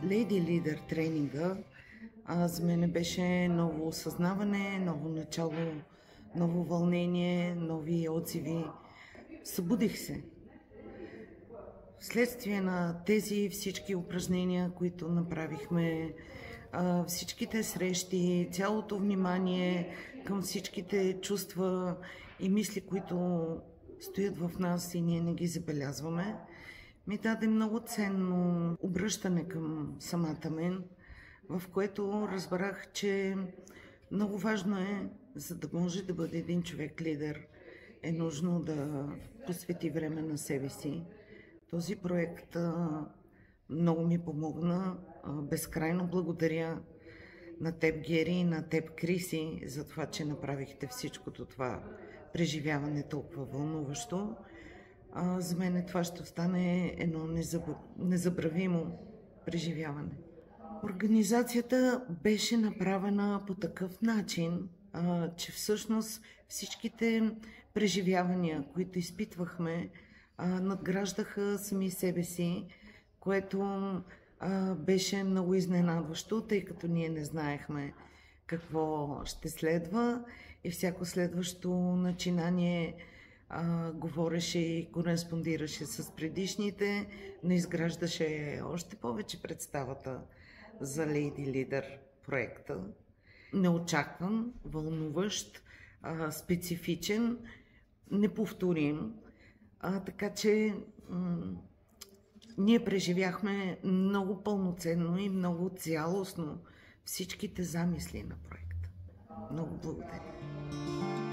Lady Leader тренинга за мен беше ново осъзнаване, ново начало, ново вълнение, нови отзиви. Събудих се. Вследствие на тези всички упражнения, които направихме, всичките срещи, цялото внимание към всичките чувства и мисли, които стоят в нас и ние не ги забелязваме, ми даде много ценно обръщане към самата мен, в което разбрах, че много важно е, за да може да бъде един човек лидер, е нужно да посвети време на себе си. Този проект много ми помогна. Безкрайно благодаря на теб, Гери, и на теб, Криси, за това, че направихте всичкото това преживяване толкова вълнуващо. За мен това ще остане едно незабравимо преживяване. Организацията беше направена по такъв начин, че всъщност всичките преживявания, които изпитвахме, надграждаха сами себе си, което беше много изненадващо, тъй като ние не знаехме какво ще следва и всяко следващо начинание говореше и кореспондираше с предишните, но изграждаше още повече представата за Lady Leader проекта. Неочакван, вълнуващ, специфичен, неповторим. Така че ние преживяхме много пълноценно и много цялостно всичките замисли на проекта. Много благодаря.